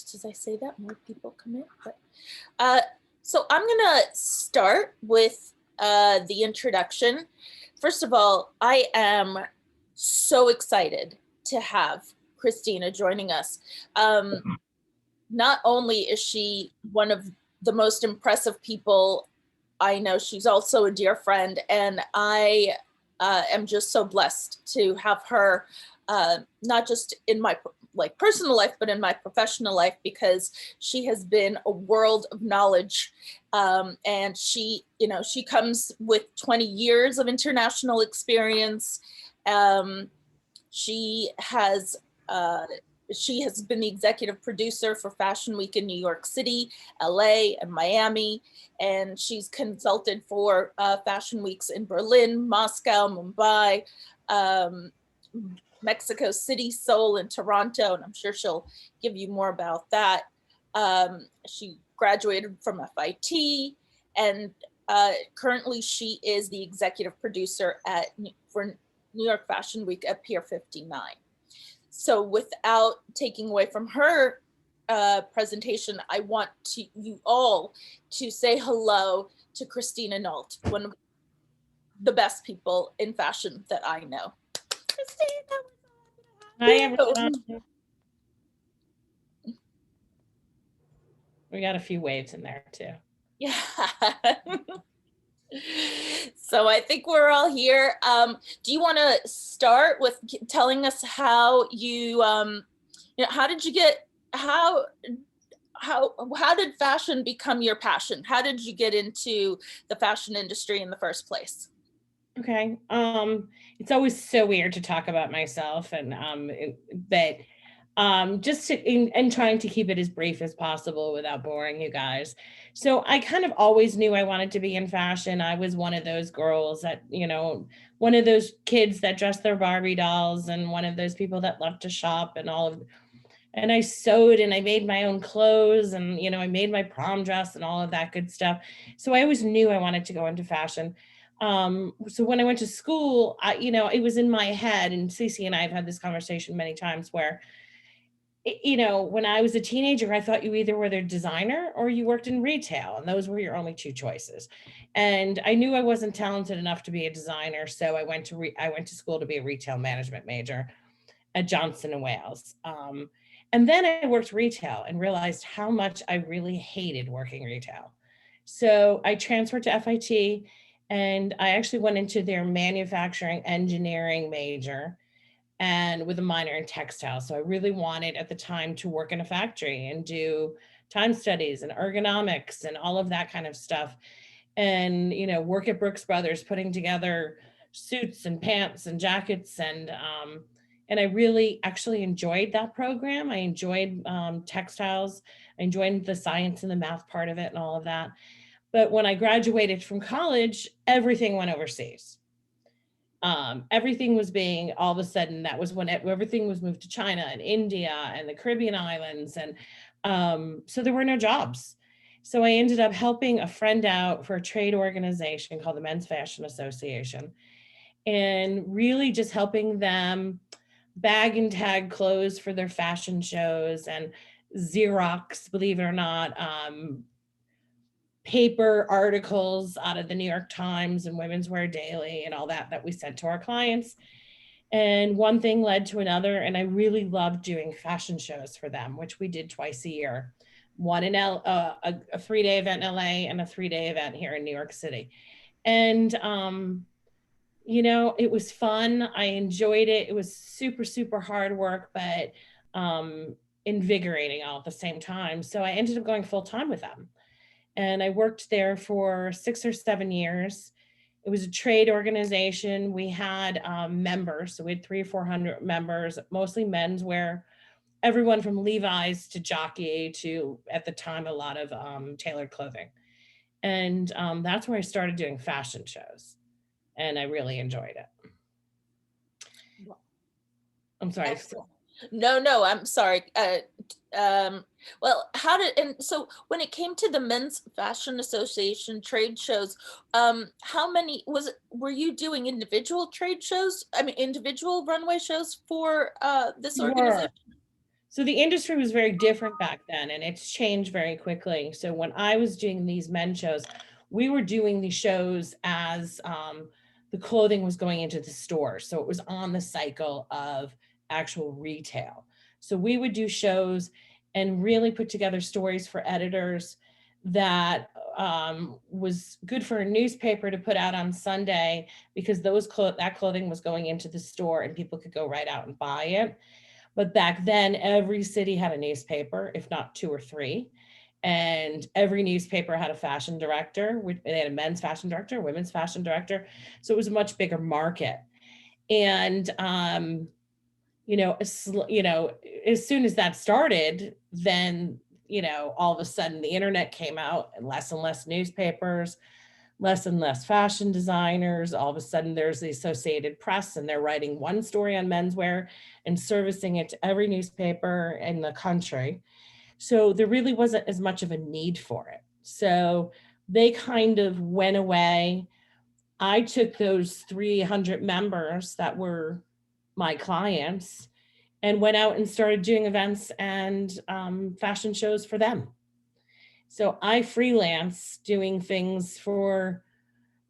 just as I say that, more people come in. But so I'm gonna start with the introduction. First of all, I am so excited to have Christina joining us. Not only is she one of the most impressive people I know, she's also a dear friend, and I am just so blessed to have her, not just in my personal life, but in my professional life, because she has been a world of knowledge. And she comes with 20 years of international experience. She has been the executive producer for Fashion Week in New York City, LA, and Miami. And she's consulted for Fashion Weeks in Berlin, Moscow, Mumbai, Mexico City, Seoul, and Toronto. And I'm sure she'll give you more about that. She graduated from FIT, and currently she is the executive producer for New York Fashion Week at Pier 59. So without taking away from her presentation, I want you all to say hello to Christina Neault, one of the best people in fashion that I know. Christina, hi everyone. We got a few waves in there too. Yeah. So I think we're all here. Do you want to start with telling us how you, how did you get, how did fashion become your passion? How did you get into the fashion industry in the first place? Okay. It's always so weird to talk about myself, and but just in trying to keep it as brief as possible without boring you guys. So I kind of always knew I wanted to be in fashion. I was one of those girls that, one of those kids that dressed their Barbie dolls, and one of those people that loved to shop and I sewed and I made my own clothes, and, I made my prom dress and all of that good stuff. So I always knew I wanted to go into fashion. So when I went to school, it was in my head, and Cece and I have had this conversation many times where, when I was a teenager, I thought you either were the designer or you worked in retail, and those were your only two choices. And I knew I wasn't talented enough to be a designer, so I went to school to be a retail management major at Johnson and Wales. And then I worked retail and realized how much I really hated working retail. So I transferred to FIT, and I actually went into their manufacturing engineering major and with a minor in textiles. So I really wanted at the time to work in a factory and do time studies and ergonomics and all of that kind of stuff. And, work at Brooks Brothers, putting together suits and pants and jackets. And I really actually enjoyed that program. I enjoyed textiles. I enjoyed the science and the math part of it and all of that. But when I graduated from college, everything went overseas. Everything was being, all of a sudden, that was when everything was moved to China and India and the Caribbean islands. And so there were no jobs. So I ended up helping a friend out for a trade organization called the Men's Fashion Association, and really just helping them bag and tag clothes for their fashion shows and Xerox, believe it or not, paper articles out of the New York Times and Women's Wear Daily and all that we sent to our clients. And one thing led to another, and I really loved doing fashion shows for them, which we did twice a year. One in a 3-day event in LA and a 3-day event here in New York City. And it was fun. I enjoyed it. It was super, super hard work, but invigorating all at the same time. So I ended up going full time with them. And I worked there for 6 or 7 years. It was a trade organization. We had members. So we had 300 or 400 members, mostly menswear, everyone from Levi's to Jockey to, at the time, a lot of tailored clothing. And that's where I started doing fashion shows. And I really enjoyed it. I'm sorry. Excellent. No, I'm sorry. Well, so when it came to the Men's Fashion Association trade shows, how many were you doing individual trade shows? I mean, individual runway shows for this organization? So the industry was very different back then, and it's changed very quickly. So when I was doing these men's shows, we were doing these shows as the clothing was going into the store. So it was on the cycle of actual retail. So we would do shows and really put together stories for editors that was good for a newspaper to put out on Sunday, because that clothing was going into the store and people could go right out and buy it. But back then, every city had a newspaper, if not two or three. And every newspaper had a fashion director. They had a men's fashion director, women's fashion director. So it was a much bigger market. And, as soon as that started, then, all of a sudden the internet came out and less newspapers, less and less fashion designers. All of a sudden there's the Associated Press, and they're writing one story on menswear and servicing it to every newspaper in the country. So there really wasn't as much of a need for it. So they kind of went away. I took those 300 members that were my clients and went out and started doing events and fashion shows for them. So I freelance doing things for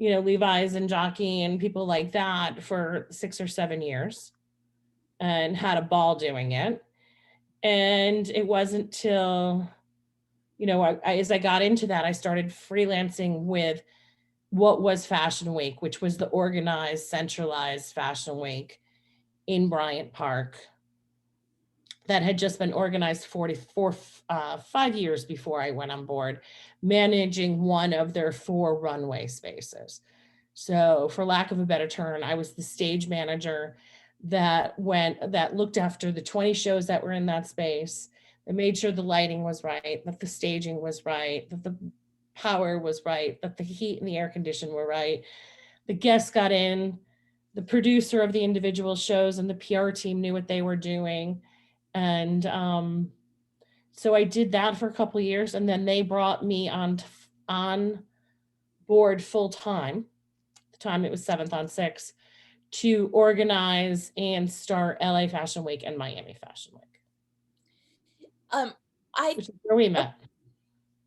Levi's and Jockey and people like that for 6 or 7 years, and had a ball doing it. And it wasn't till, as I got into that, I started freelancing with what was Fashion Week, which was the organized, centralized Fashion Week in Bryant Park that had just been organized 5 years before I went on board, managing one of their 4 runway spaces. So for lack of a better term, I was the stage manager that looked after the 20 shows that were in that space, that made sure the lighting was right, that the staging was right, that the power was right, that the heat and the air condition were right. The guests got in, the producer of the individual shows and the PR team knew what they were doing. And so I did that for a couple of years, and then they brought me on board full time. The time it was 7th on 6, to organize and start LA Fashion Week and Miami Fashion Week, I which is where we met.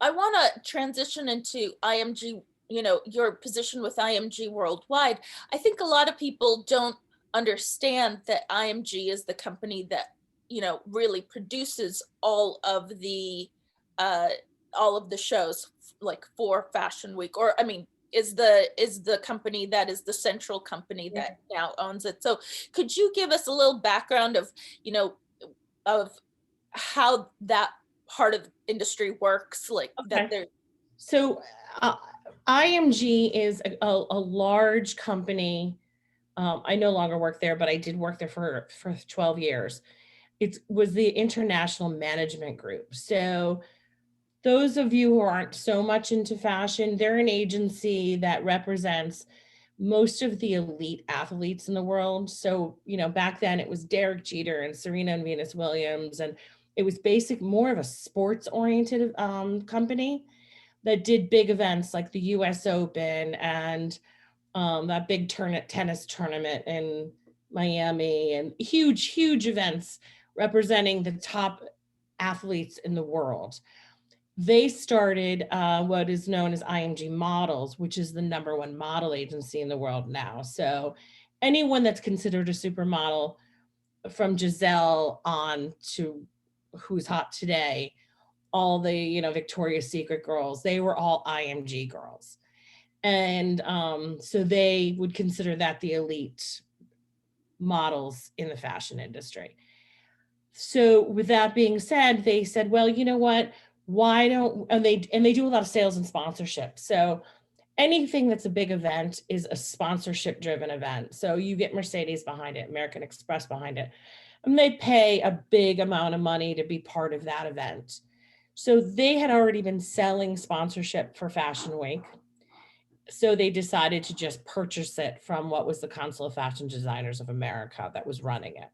I want to transition into IMG, your position with IMG worldwide. I think a lot of people don't understand that IMG is the company that, really produces all of the shows, like for Fashion Week, or I mean, is the company that is the central company Yeah. that now owns it. So could you give us a little background of, of how that part of the industry works, like that Okay. there. So uh, IMG is a large company. I no longer work there, but I did work there for 12 years. It was the International Management Group. So those of you who aren't so much into fashion, they're an agency that represents most of the elite athletes in the world. So, back then it was Derek Jeter and Serena and Venus Williams, and it was more of a sports oriented company that did big events like the US Open and that big tennis tournament in Miami, and huge events representing the top athletes in the world. They started what is known as IMG Models, which is the #1 model agency in the world now. So anyone that's considered a supermodel, from Giselle on to who's hot today, all the, Victoria's Secret girls, they were all IMG girls. And so they would consider that the elite models in the fashion industry. So with that being said, they said, well, you know what? Why don't, and they do a lot of sales and sponsorship. So anything that's a big event is a sponsorship driven event. So you get Mercedes behind it, American Express behind it, and they pay a big amount of money to be part of that event. So they had already been selling sponsorship for Fashion Week. So they decided to just purchase it from what was the Council of Fashion Designers of America that was running it.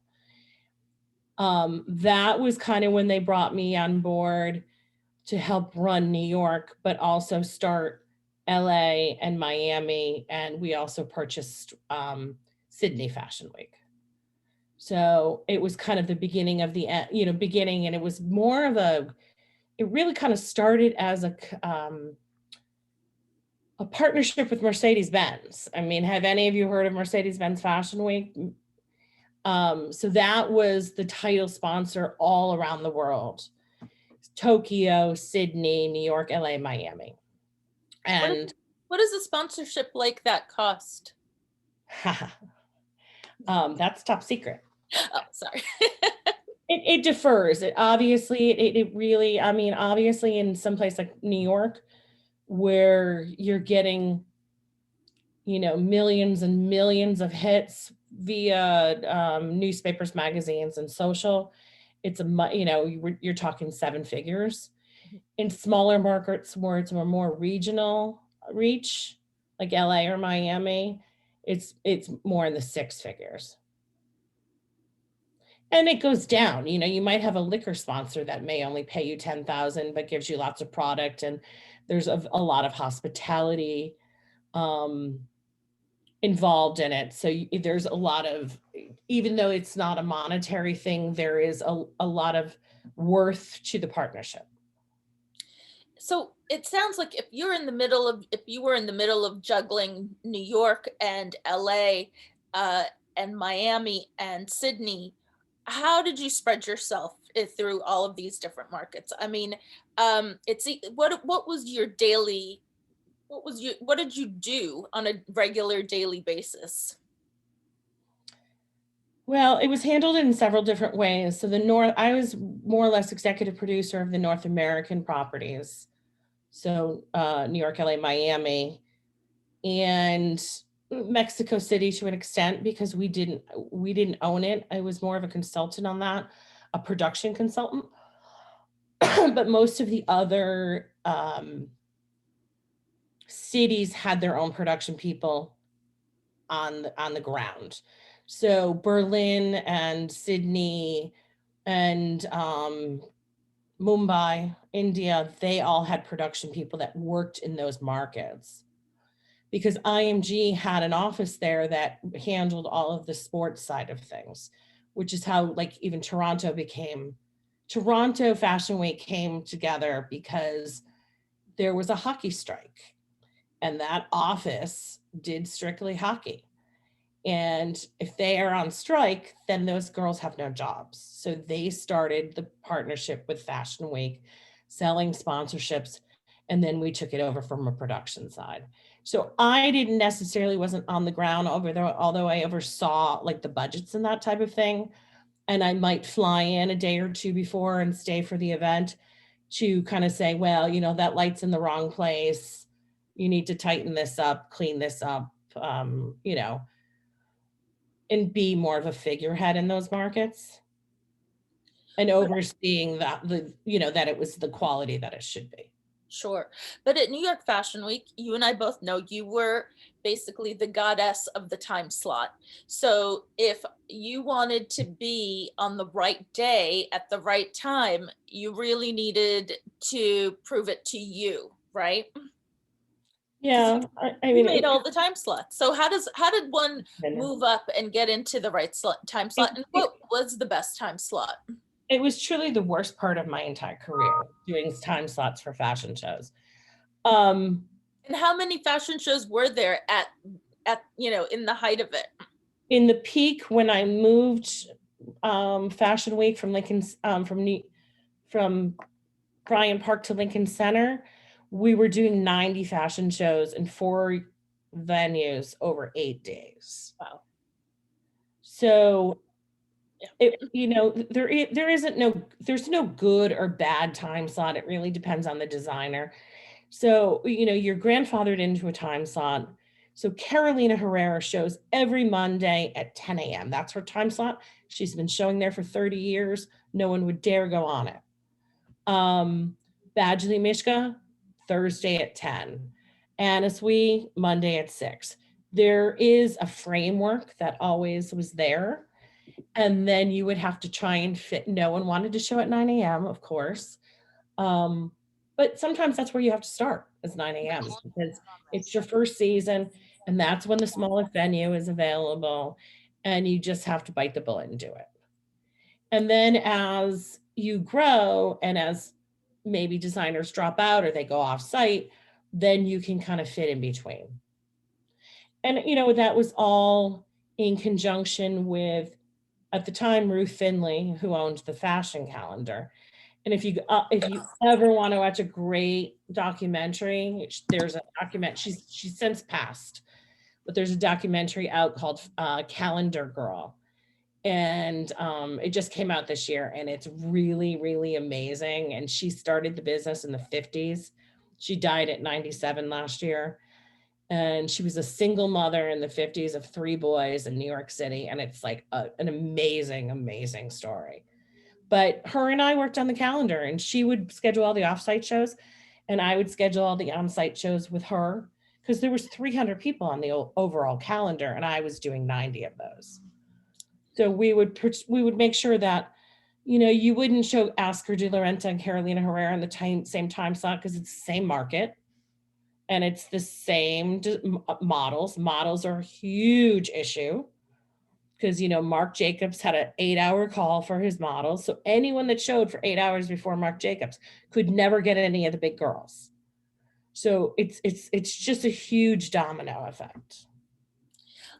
That was kind of when they brought me on board to help run New York, but also start LA and Miami. And we also purchased Sydney Fashion Week. So it was kind of the beginning of the beginning, and it was more of it really kind of started as a partnership with Mercedes-Benz. I mean, have any of you heard of Mercedes-Benz Fashion Week? So that was the title sponsor all around the world. Tokyo, Sydney, New York, LA, Miami. And what does a sponsorship like that cost? that's top secret. Oh, sorry. It differs. It really, I mean, obviously in some place like New York, where you're getting, millions and millions of hits via newspapers, magazines, and social, you're talking seven figures. In smaller markets where it's more regional reach, like LA or Miami, it's more in the six figures. And it goes down. You might have a liquor sponsor that may only pay you 10,000 but gives you lots of product, and there's a lot of hospitality involved in it. So there's a lot of, even though it's not a monetary thing, there is a lot of worth to the partnership. So it sounds like if you were in the middle of juggling New York and LA, and Miami and Sydney, how did you spread yourself through all of these different markets? I mean, what was your daily, what did you do on a regular daily basis? Well, it was handled in several different ways. So I was more or less executive producer of the North American properties. So New York, LA, Miami, and Mexico City to an extent, because we didn't own it. I was more of a consultant on that, a production consultant. But most of the other cities had their own production people on the ground. So Berlin and Sydney and Mumbai, India, they all had production people that worked in those markets, because IMG had an office there that handled all of the sports side of things, which is how, like, even Toronto Fashion Week came together, because there was a hockey strike and that office did strictly hockey. And if they are on strike, then those girls have no jobs. So they started the partnership with Fashion Week, selling sponsorships, and then we took it over from a production side. So I didn't necessarily wasn't on the ground over there, although I oversaw like the budgets and that type of thing. And I might fly in a day or two before and stay for the event to kind of say, well, that light's in the wrong place. You need to tighten this up, clean this up, and be more of a figurehead in those markets, and overseeing that that it was the quality that it should be. Sure. But at New York Fashion Week, you and I both know you were basically the goddess of the time slot. So if you wanted to be on the right day at the right time, you really needed to prove it to you, right? Yeah, I You mean, made all the time slots. So how did one it, move up and get into the right time slot? And what was the best time slot? it was truly the worst part of my entire career, doing time slots for fashion shows. And how many fashion shows were there at in the height of it? In the peak, when I moved Fashion Week from from Bryant Park to Lincoln Center, we were doing 90 fashion shows in 4 venues over 8 days. Wow. So there's no good or bad time slot. It really depends on the designer. So, you're grandfathered into a time slot. So Carolina Herrera shows every Monday at 10 a.m. That's her time slot. She's been showing there for 30 years. No one would dare go on it. Badgley Mishka, Thursday at 10. Anna Sui, Monday at 6. There is a framework that always was there. And then you would have to try and fit. No one wanted to show at 9 a.m., of course. But sometimes that's where you have to start, is 9 a.m. because it's your first season, and that's when the smallest venue is available. and you just have to bite the bullet and do it. And then as you grow and as maybe designers drop out or they go off site, then you can kind of fit in between. And, that was all in conjunction with, at the time, Ruth Finley, who owned the fashion calendar. And if you ever want to watch a great documentary, there's a document, she's since passed, but there's a documentary out called Calendar Girl. And it just came out this year, and it's really, really amazing. And she started the business in the 50s. She died at 97 last year. And she was a single mother in the 50s of 3 boys in New York City. And it's like an amazing, amazing story. But her and I worked on the calendar, and she would schedule all the offsite shows, and I would schedule all the onsite shows with her, because there was 300 people on the overall calendar, and I was doing 90 of those. So we would make sure that, you wouldn't show Oscar de la Renta and Carolina Herrera in the same time slot, because it's the same market and it's the same models. Models are a huge issue, because, Marc Jacobs had an 8-hour call for his models. So anyone that showed for 8 hours before Marc Jacobs could never get any of the big girls. So it's just a huge domino effect.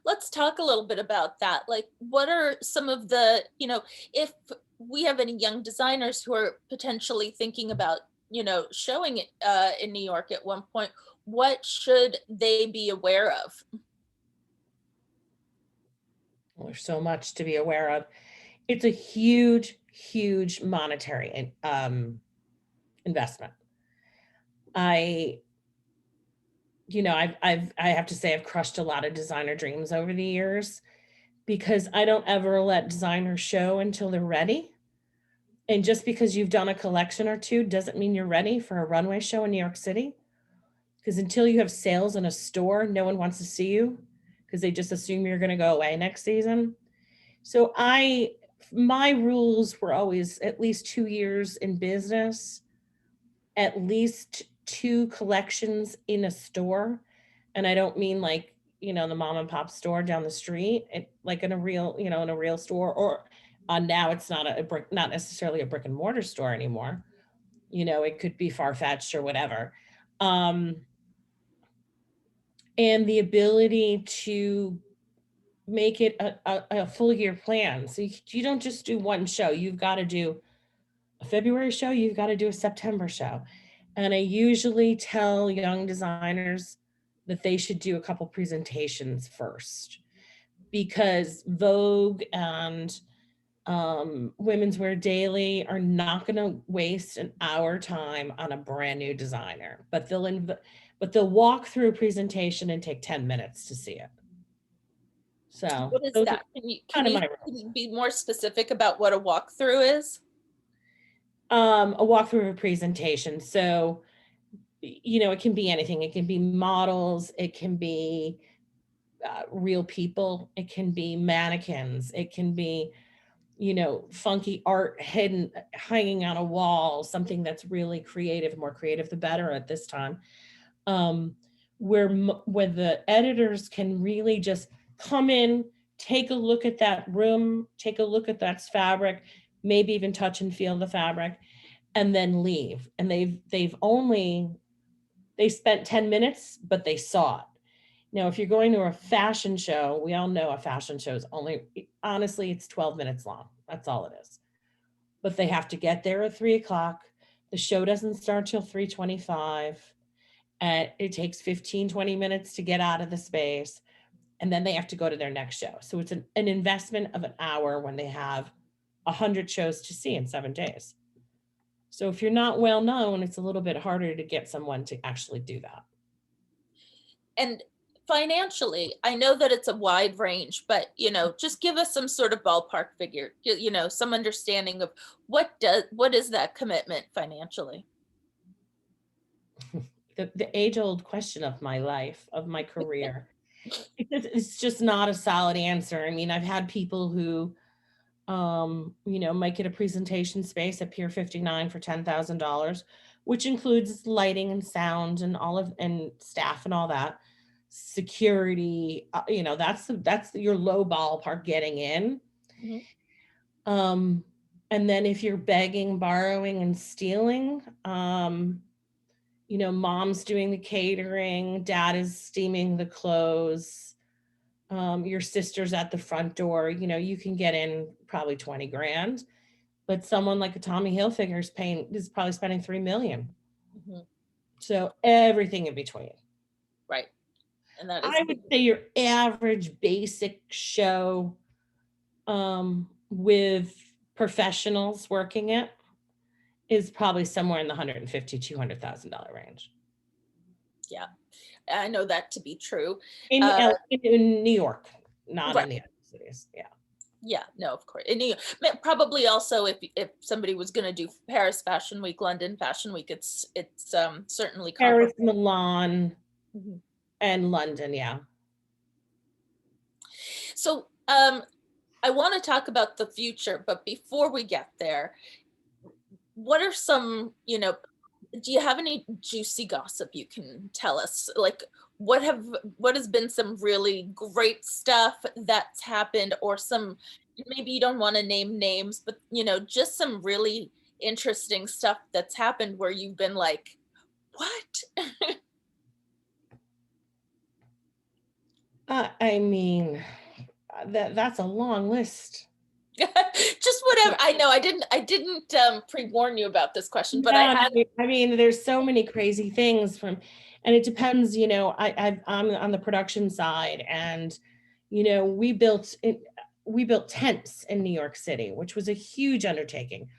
Let's talk a little bit about that. Like, what are some of the, if we have any young designers who are potentially thinking about, showing it in New York at one point, what should they be aware of? Well, there's so much to be aware of. It's a huge, huge monetary investment. I have to say I've crushed a lot of designer dreams over the years, because I don't ever let designers show until they're ready. And just because you've done a collection or two doesn't mean you're ready for a runway show in New York City. Because until you have sales in a store, no one wants to see you, because they just assume you're going to go away next season. So my rules were always at least 2 years in business, at least 2 collections in a store. And I don't mean like, the mom and pop store down the street, like in a real, in a real store, or now it's not not necessarily a brick and mortar store anymore. It could be Farfetched or whatever. And the ability to make it a full year plan. So you don't just do one show. You've got to do a February show. You've got to do a September show. And I usually tell young designers that they should do a couple presentations first, because Vogue and Women's Wear Daily are not going to waste an hour time on a brand new designer, but they'll walk through a presentation and take 10 minutes to see it. So what is that? Can you be more specific about what a walkthrough is? A walkthrough of a presentation. So, it can be anything. It can be models. It can be real people. It can be mannequins. It can be, funky art hanging on a wall, something that's really creative. More creative, the better at this time. Where the editors can really just come in, take a look at that room, take a look at that fabric, maybe even touch and feel the fabric, and then leave. And they spent 10 minutes, but they saw it. Now, if you're going to a fashion show, we all know a fashion show is honestly, it's 12 minutes long. That's all it is. But they have to get there at 3:00. The show doesn't start till 3:25. And it takes 15, 20 minutes to get out of the space. And then they have to go to their next show. So it's an investment of an hour when they have 100 shows to see in 7 days. So if you're not well known, it's a little bit harder to get someone to actually do that. And financially, I know that it's a wide range, but just give us some sort of ballpark figure, some understanding of what is that commitment financially? The age-old question of my life, of my career. It's just not a solid answer. I mean, I've had people who might get a presentation space at Pier 59 for $10,000, which includes lighting and sound and and staff and all that. security, that's your low ballpark getting in. Mhm. Um, and then if you're begging, borrowing, and stealing, mom's doing the catering, dad is steaming the clothes, your sister's at the front door, you can get in probably 20 grand. But someone like a Tommy Hilfiger is probably spending 3 million. Mhm. So everything in between. Right. And that is I would say your average basic show, with professionals working it, is probably somewhere in the $150,000-$200,000 range. yeah. I know that to be true. In Uh, in New York, not right. in the other cities. Yeah. Yeah, no, of course. And probably also if somebody was going to do Paris Fashion Week, London Fashion Week, it's certainly Paris, comparable. Milan, Mhm. and London, yeah. So I want to talk about the future, but before we get there, what are some, do you have any juicy gossip you can tell us? Like what has been some really great stuff that's happened, or some, maybe you don't want to name names, but just some really interesting stuff that's happened where you've been like, what? I mean, that's a long list. Just whatever. I know I didn't pre-warn you about this question, but I No, had. no, I mean, there's so many crazy things and it depends, I'm on the production side, and, we built tents in New York City, which was a huge undertaking.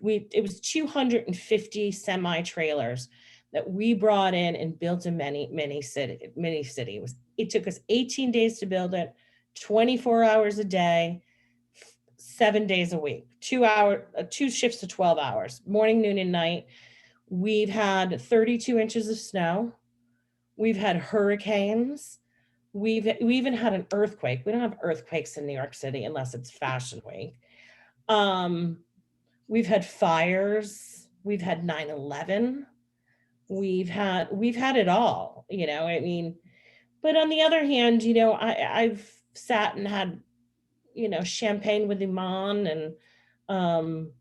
It was 250 semi trailers that we brought in and built a mini city. It took us 18 days to build it, 24 hours a day, 7 days a week, 2 shifts of 12 hours, morning, noon, and night. We've had 32 inches of snow. We've had hurricanes. We even had an earthquake. We don't have earthquakes in New York City unless it's Fashion Week. Um, we've had fires. We've had 9/11. We've had it all. I mean, but on the other hand, I've sat and had champagne with Iman, and um,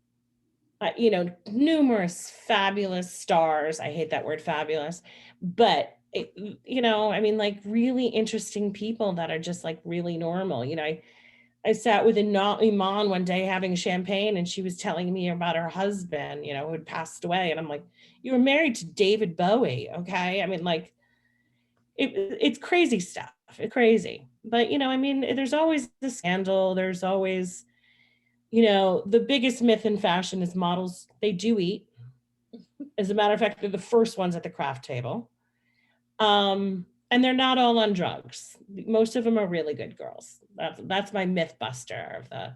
numerous fabulous stars. I hate that word fabulous, but I mean, like really interesting people that are just like really normal. I sat with Iman one day having champagne, and she was telling me about her husband, who had passed away. And I'm like, you were married to David Bowie. Okay. I mean, like, it's crazy stuff. It's crazy. But, I mean, there's always the scandal. There's always, the biggest myth in fashion is models, they do eat. As a matter of fact, they're the first ones at the craft table. And they're not all on drugs. Most of them are really good girls. That's my myth buster of the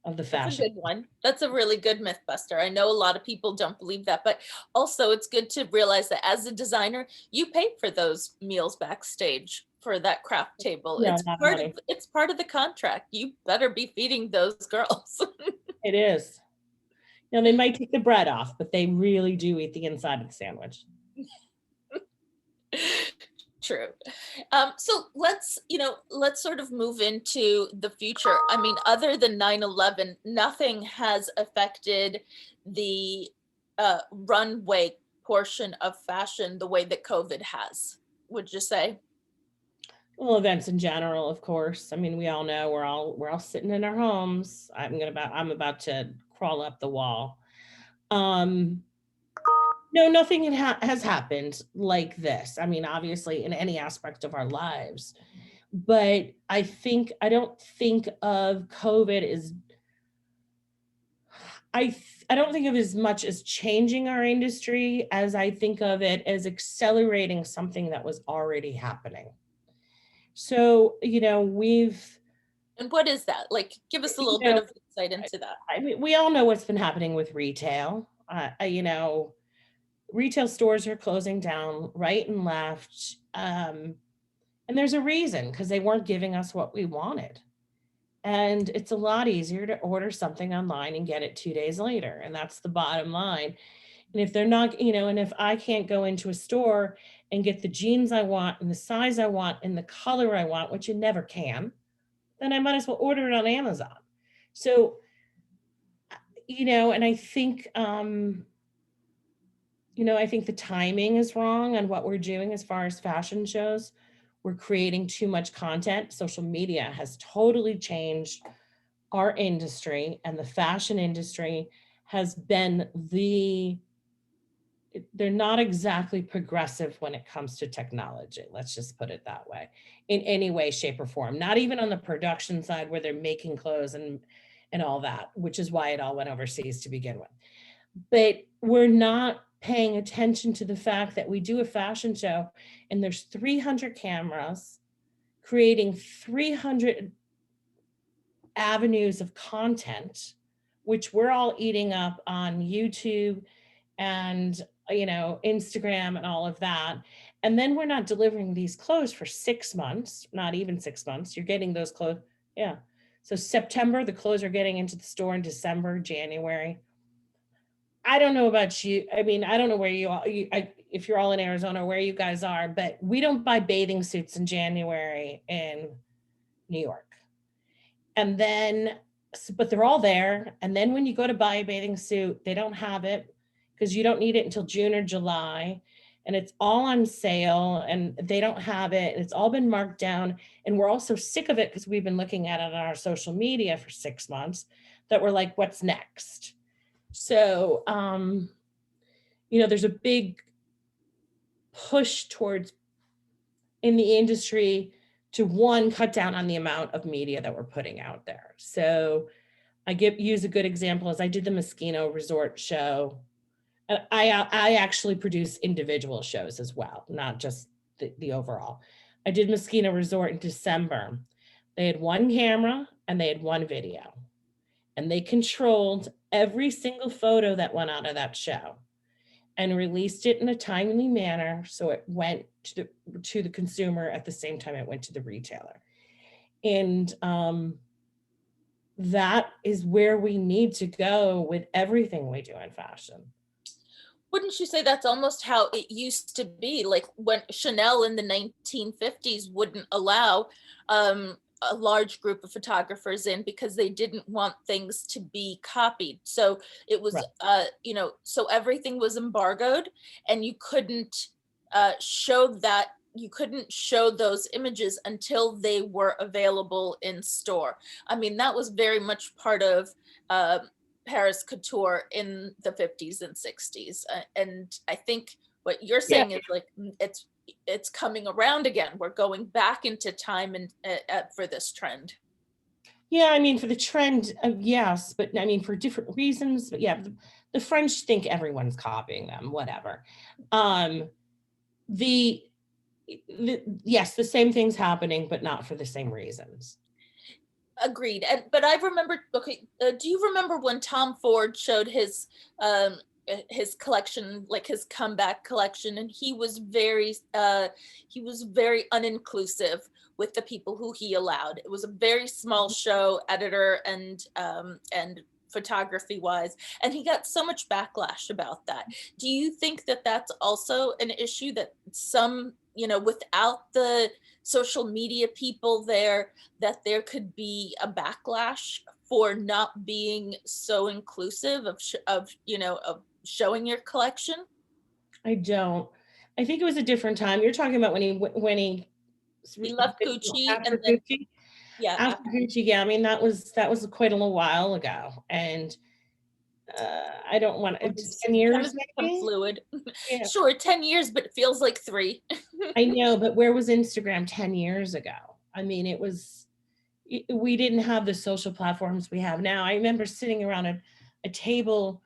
That's a fashion. good one. That's a really good myth buster. I know a lot of people don't believe that, but also it's good to realize that as a designer, you pay for those meals backstage for that craft table. Yeah, a lot of money. It's part of the contract. You better be feeding those girls. It is. They might take the bread off, but they really do eat the inside of the sandwich. True. So let's sort of move into the future. I mean, other than 9/11, nothing has affected the runway portion of fashion the way that COVID has, would you say? Well, events in general, of course. I mean, we all know we're all sitting in our homes. I'm about to crawl up the wall. Um, no, nothing has happened like this. I mean, obviously, in any aspect of our lives, but I don't think of COVID as I don't think of it as much as changing our industry as I think of it as accelerating something that was already happening. So, And what is that? Like, give us a you little bit know, of insight into that. I mean, we all know what's been happening with retail. Retail stores are closing down right and left. And there's a reason, because they weren't giving us what we wanted. And it's a lot easier to order something online and get it 2 days later. And that's the bottom line. And if they're not, and if I can't go into a store and get the jeans I want and the size I want and the color I want, which you never can, then I might as well order it on Amazon. So, and I think, I think the timing is wrong on what we're doing as far as fashion shows. We're creating too much content. Social media has totally changed our industry, and the fashion industry has been they're not exactly progressive when it comes to technology. Let's just put it that way, in any way, shape, or form. Not even on the production side where they're making clothes and all that, which is why it all went overseas to begin with. But we're not paying attention to the fact that we do a fashion show and there's 300 cameras creating 300 avenues of content, which we're all eating up on YouTube and Instagram and all of that. And then we're not delivering these clothes for 6 months, not even 6 months. You're getting those clothes. Yeah. So September, the clothes are getting into the store in December, January. I don't know about you. I mean, I don't know where you are, if you're all in Arizona, where you guys are, but we don't buy bathing suits in January in New York. And then, but they're all there. And then when you go to buy a bathing suit, they don't have it because you don't need it until June or July. And it's all on sale and they don't have it. And it's all been marked down. And we're also sick of it because we've been looking at it on our social media for 6 months that we're like, what's next? So, there's a big push towards in the industry to cut down on the amount of media that we're putting out there. So use a good example is I did the Moschino Resort show. And I actually produce individual shows as well, not just the overall. I did Moschino Resort in December. They had one camera and they had one video. And they controlled every single photo that went out of that show and released it in a timely manner so it went to the consumer at the same time it went to the retailer. And that is where we need to go with everything we do in fashion. Wouldn't you say that's almost how it used to be? Like when Chanel in the 1950s wouldn't allow a large group of photographers in because they didn't want things to be copied. So it was, Right. So everything was embargoed and you couldn't you couldn't show those images until they were available in store. I mean, that was very much part of Paris couture in the 50s and 60s. And I think what you're saying is like, it's coming around again. We're going back into time and for this trend. Yeah, I mean, for the trend, yes, but I mean, for different reasons. But yeah, the French think everyone's copying them, whatever. The yes, the same thing's happening, but not for the same reasons. Agreed. But I remember, okay, do you remember when Tom Ford showed his collection, like his comeback collection, and he was very uninclusive with the people who he allowed. It was a very small show, editor and photography wise, and he got so much backlash about that. Do you think that that's also an issue, that some, without the social media people there, that there could be a backlash for not being so inclusive of showing your collection? I don't. I think it was a different time. You're talking about when he He left Gucci and after then, Gucci. yeah, After Gucci, yeah. I mean, that was quite a little while ago, and I don't want it's 10 kind years of become maybe. fluid. Yeah, Sure, 10 years, but it feels like 3. I know, but where was Instagram 10 years ago? I mean, we didn't have the social platforms we have now. I remember sitting around a table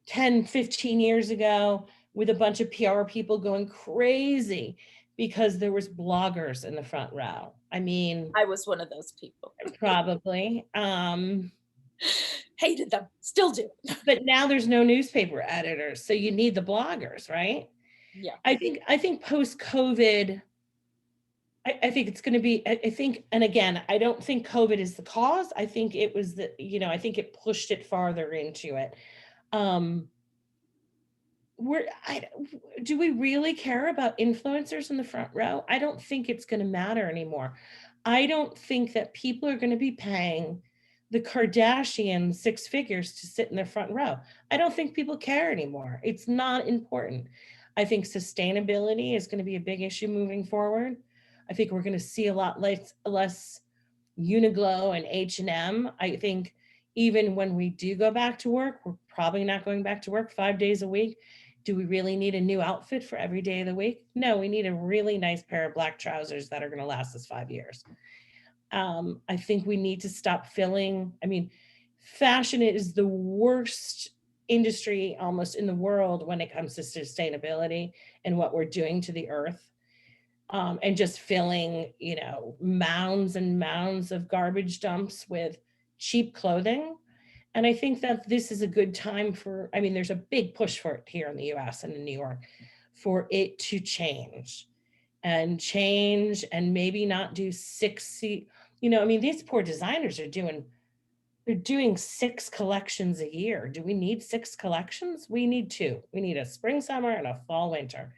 10, 15 years ago with a bunch of PR people going crazy because there was bloggers in the front row. I mean, I was one of those people. probably. Hated them, still do. But now there's no newspaper editors, so you need the bloggers, right? Yeah. I think post-COVID, I think it's going to be, I think, and again, I don't think COVID is the cause. I think it was I think it pushed it farther into it. do we really care about influencers in the front row? I don't think it's going to matter anymore. I don't think that people are going to be paying the Kardashians 6 figures to sit in the front row. I don't think people care anymore. It's not important. I think sustainability is going to be a big issue moving forward. I think we're going to see a lot less Uniqlo and H&M. I think even when we do go back to work, we're probably not going back to work 5 days a week. Do we really need a new outfit for every day of the week? No, we need a really nice pair of black trousers that are going to last us 5 years. I think we need to stop filling. I mean, fashion is the worst industry almost in the world when it comes to sustainability and what we're doing to the earth. And just filling, mounds and mounds of garbage dumps with cheap clothing. And I think that this is a good time there's a big push for it here in the US and in New York for it to change and maybe not do these poor designers they're doing 6 collections a year. Do we need 6 collections? We need 2. We need a spring, summer, and a fall, winter.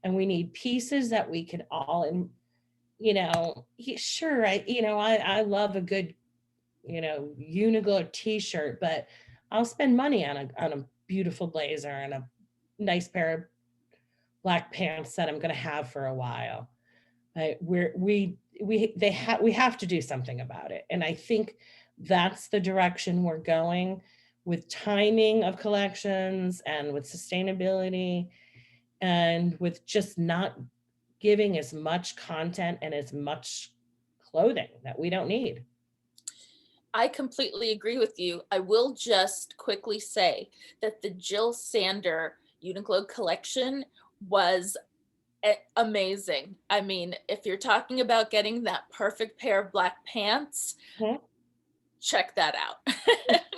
And we need pieces that we could all, sure, I love a good, Uniqlo t-shirt, but I'll spend money on a beautiful blazer and a nice pair of black pants that I'm going to have for a while. We have to do something about it. And I think that's the direction we're going with timing of collections and with sustainability and with just not giving as much content and as much clothing that we don't need. I completely agree with you. I will just quickly say that the Jill Sander Uniqlo collection was amazing. I mean, if you're talking about getting that perfect pair of black pants, Mhm. check that out.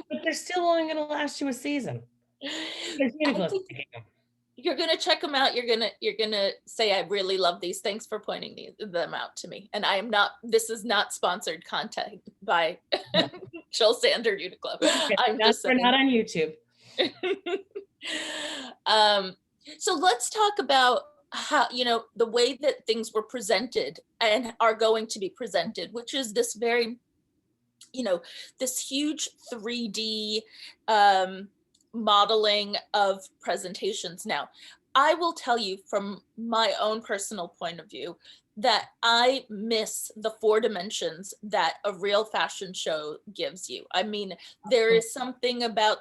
But they're still only going to last you a season. I think you're gonna check them out. You're gonna say, "I really love these. Thanks for pointing them out to me." And I am not. This is not sponsored content by Jill Sander Uniqlo. I'm just we're saying. not on YouTube. So let's talk about how the way that things were presented and are going to be presented, which is this very, this huge 3D modeling of presentations. Now, I will tell you from my own personal point of view that I miss the 4 dimensions that a real fashion show gives you. I mean, there is something about,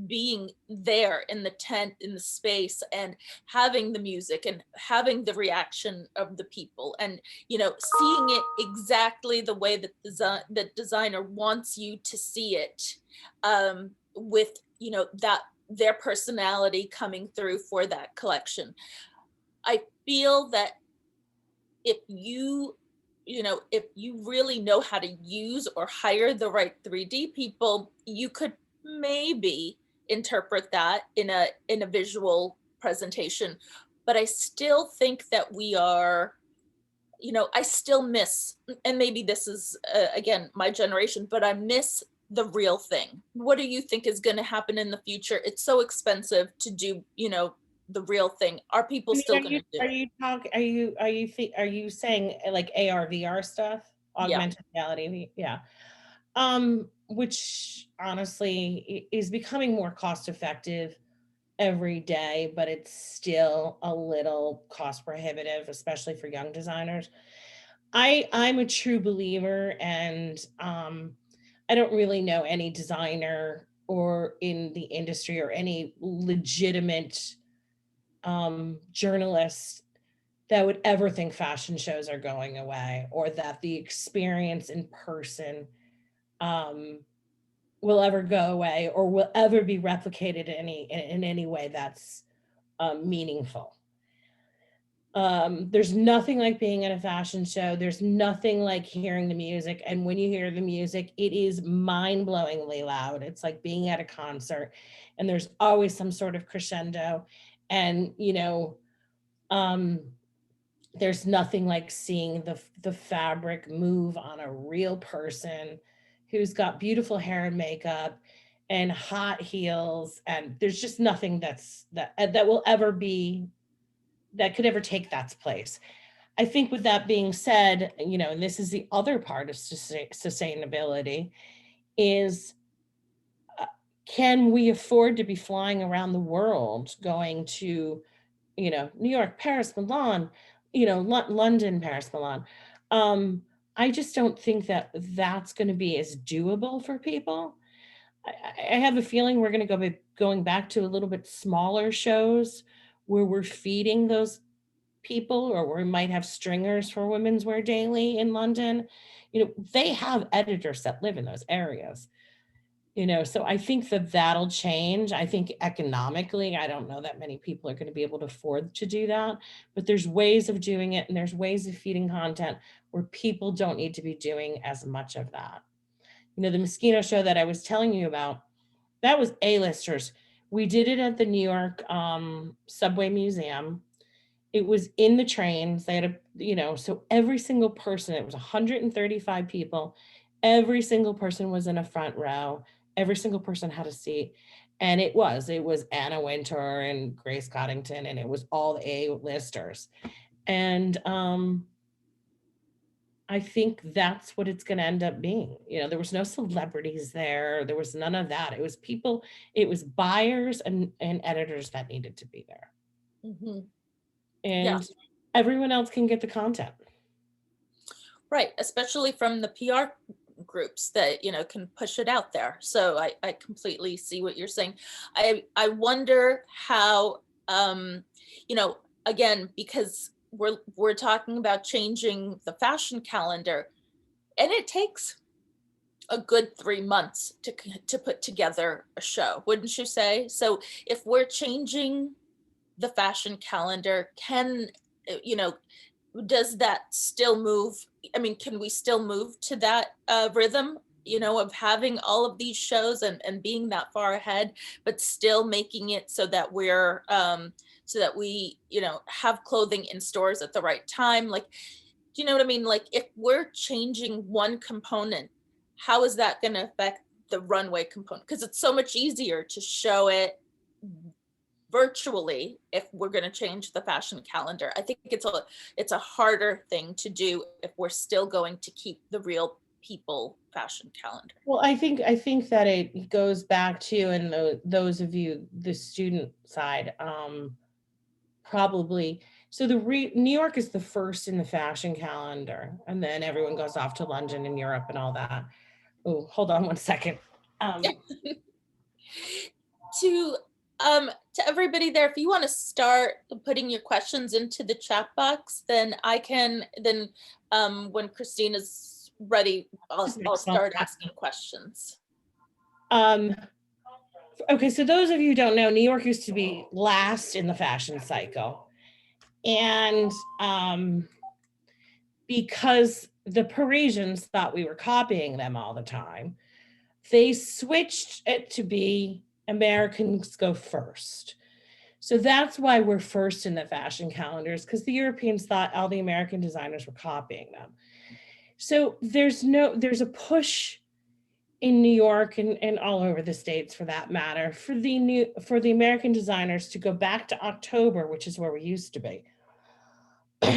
being there in the tent, in the space, and having the music and having the reaction of the people and, seeing it exactly the way that the designer wants you to see it, with, that their personality coming through for that collection. I feel that if if you really know how to use or hire the right 3D people, you could maybe interpret that in a visual presentation. But I still think that we are, I still miss, and maybe this is again my generation, but I miss the real thing. What do you think is going to happen in the future? It's so expensive to do, the real thing. Are people still going to do it? Are you saying like AR VR stuff, Yeah. augmented reality? Yeah. Which honestly is becoming more cost effective every day, but it's still a little cost prohibitive, especially for young designers. I'm a true believer, and I don't really know any designer or in the industry or any legitimate journalist that would ever think fashion shows are going away or that the experience in person um, will ever go away or will ever be replicated in any way that's meaningful. There's nothing like being at a fashion show. There's nothing like hearing the music. And when you hear the music, it is mind-blowingly loud. It's like being at a concert, and there's always some sort of crescendo. And, there's nothing like seeing the fabric move on a real person who's got beautiful hair and makeup and hot heels, and there's just nothing that will ever be, that could ever take that place. I think with that being said, and this is the other part of sustainability, is can we afford to be flying around the world going to, New York, Paris, Milan, London, Paris, Milan? I just don't think that that's going to be as doable for people. I have a feeling we're going to going back to a little bit smaller shows where we're feeding those people, or we might have stringers for Women's Wear Daily in London. They have editors that live in those areas. So I think that that'll change. I think economically, I don't know that many people are going to be able to afford to do that, but there's ways of doing it, and there's ways of feeding content where people don't need to be doing as much of that. The Mosquito show that I was telling you about, that was A-listers. We did it at the New York Subway Museum. It was in the trains. They had so every single person, it was 135 people. Every single person was in a front row. Every single person had a seat. And it was Anna Wintour and Grace Coddington, and it was all the A-listers. And I think that's what it's going to end up being. There was no celebrities there. There was none of that. It was people, it was buyers and editors that needed to be there. Mm-hmm. And everyone else can get the content. Right, especially from the PR groups that can push it out there. So I completely see what you're saying. I wonder how again, because we're talking about changing the fashion calendar, and it takes a good 3 months to put together a show, wouldn't you say? So if we're changing the fashion calendar, does that still move? I mean, can we still move to that rhythm, of having all of these shows and being that far ahead, but still making it so that we, have clothing in stores at the right time? Like, do you know what I mean? Like, if we're changing one component, how is that going to affect the runway component? Because it's so much easier to show it virtually if we're going to change the fashion calendar. I think it's a harder thing to do if we're still going to keep the real people fashion calendar. Well, I think that it goes back to, and those of you, the student side, probably. So New York is the first in the fashion calendar, and then everyone goes off to London and Europe and all that. Oh, hold on one second. To everybody there, if you want to start putting your questions into the chat box, then I can, when Christina's ready, I'll start asking questions. Okay, so those of you who don't know, New York used to be last in the fashion cycle. And because the Parisians thought we were copying them all the time, they switched it to be Americans go first. So that's why we're first in the fashion calendars, because the Europeans thought all the American designers were copying them. So there's a push in New York and all over the States, for that matter, for the American designers to go back to October, which is where we used to be.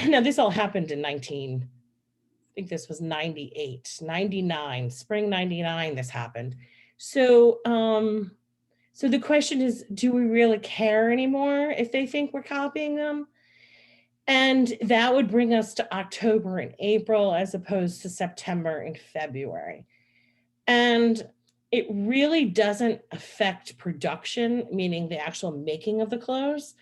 Now, this all happened in I think this was 98, 99, spring 99, this happened. So, so the question is, do we really care anymore if they think we're copying them? And that would bring us to October and April as opposed to September and February. And it really doesn't affect production, meaning the actual making of the clothes.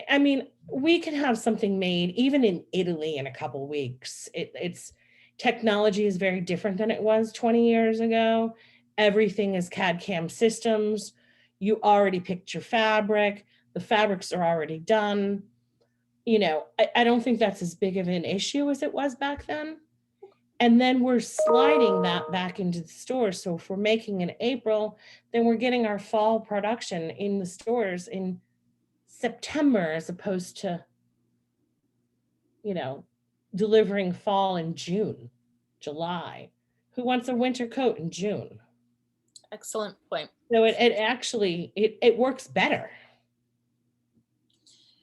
I mean, we can have something made even in Italy in a couple weeks. It's technology is very different than it was 20 years ago. Everything is CAD/CAM systems. You already picked your fabric. The fabrics are already done. I don't think that's as big of an issue as it was back then. And then we're sliding that back into the stores. So if we're making in April, then we're getting our fall production in the stores in September, as opposed to, delivering fall in June, July. Who wants a winter coat in June? Excellent point. So it actually, it works better.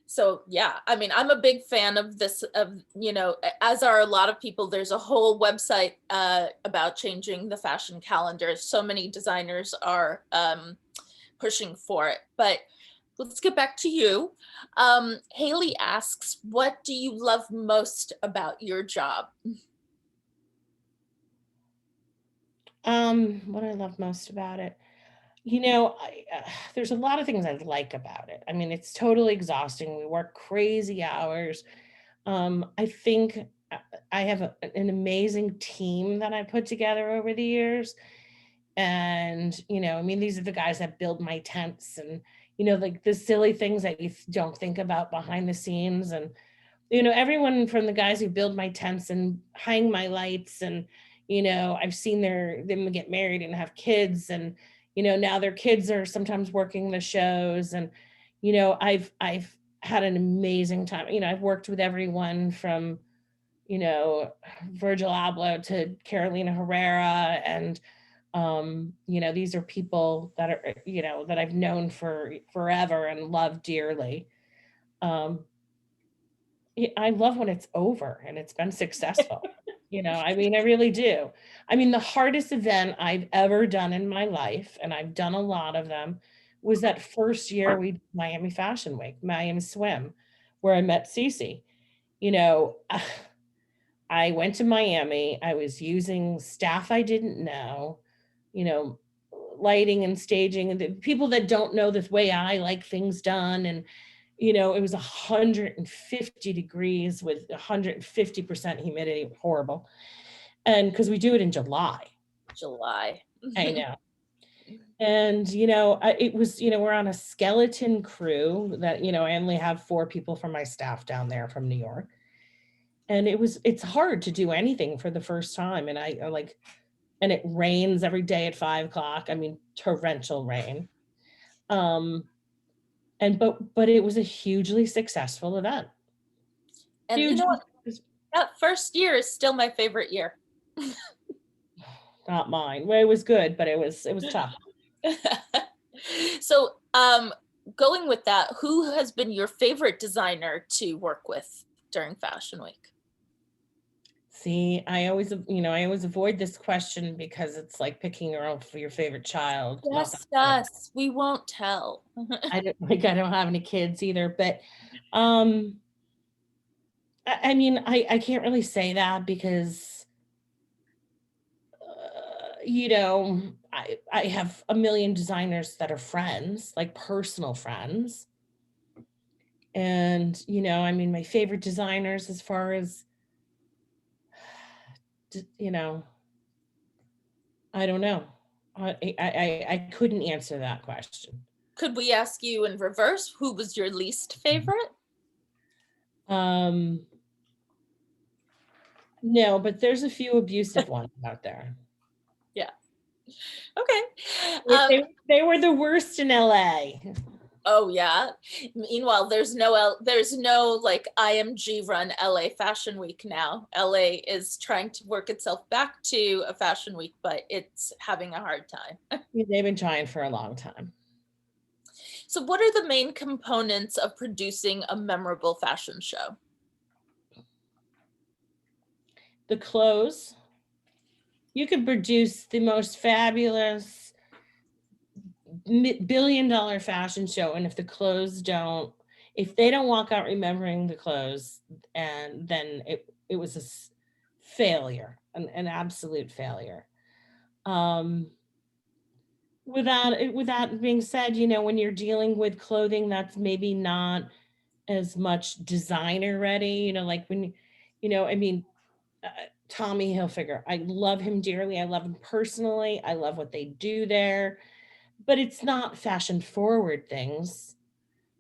So yeah, I mean, I'm a big fan of this, of, you know, as are a lot of people. There's a whole website about changing the fashion calendar. So many designers are pushing for it. But let's get back to you. Haley asks, what do you love most about your job? What I love most about it, you know, there's a lot of things I like about it. I mean, it's totally exhausting. We work crazy hours. I think I have an amazing team that I put together over the years. And, you know, I mean, these are the guys that build my tents and, you know, like the silly things that you don't think about behind the scenes. And, you know, everyone from the guys who build my tents and hang my lights, and, you know, I've seen them get married and have kids, and, you know, now their kids are sometimes working the shows. And, you know, I've had an amazing time. You know, I've worked with everyone from, you know, Virgil Abloh to Carolina Herrera. And you know, these are people that are, you know, that I've known for forever and love dearly. um I love when it's over and it's been successful. You know, I mean, I really do. I mean, the hardest event I've ever done in my life, and I've done a lot of them, was that first year we did Miami Fashion Week, Miami Swim, where I met Cece. You know, I went to Miami. I was using staff I didn't know, you know, lighting and staging, and the people that don't know the way I like things done. And, you know, it was 150 degrees with 150% humidity, horrible. And because we do it in July. July. I know. And, you know, it was, you know, we're on a skeleton crew that, you know, I only have 4 people from my staff down there from New York. And it's hard to do anything for the first time. And I like, and it rains every day at 5 o'clock. I mean, torrential rain. Um, and but it was a hugely successful event. And you know Hugely, what? That first year is still my favorite year. not mine. Well, it was good, but it was tough. So, going with that, who has been your favorite designer to work with during Fashion Week? See, I always avoid this question because it's like picking your favorite child. Not that Yes, yes, we won't tell. I don't have any kids either, but um, I mean, I can't really say that because you know, I have a million designers that are friends, like personal friends. And, you know, I mean, my favorite designers as far as, you know, I don't know. I couldn't answer that question. Could we ask you in reverse, who was your least favorite? Um, no, but there's a few abusive ones out there. Yeah. Okay. They were the worst in LA. Oh yeah. Meanwhile, there's no like IMG run LA Fashion Week now. LA is trying to work itself back to a fashion week, but it's having a hard time. They've been trying for a long time. So what are the main components of producing a memorable fashion show? The clothes. You could produce the most fabulous billion-dollar fashion show, and if the clothes don't, if they don't walk out remembering the clothes, and then it was a failure, an absolute failure. um with that being said, you know, when you're dealing with clothing that's maybe not as much designer ready, you know, like when, you know, I mean, uh, Tommy Hilfiger, I love him dearly, I love him personally, I love what they do there, but it's not fashion forward things.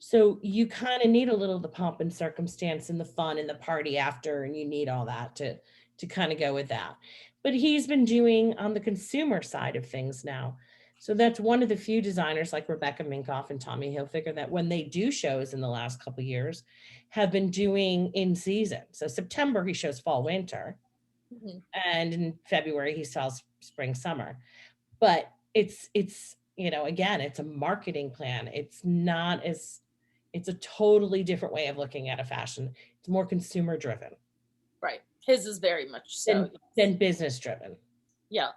So you kind of need a little of the pomp and circumstance and the fun and the party after, and you need all that to kind of go with that. But he's been doing on the consumer side of things now. So that's one of the few designers like Rebecca Minkoff and Tommy Hilfiger that when they do shows in the last couple of years have been doing in season. So September he shows fall winter, Mhm. and in February he sells spring summer. But it's again, it's a marketing plan. It's not as it's a totally different way of looking at a fashion. It's more consumer driven Right. His is very much so. than business driven. Yeah.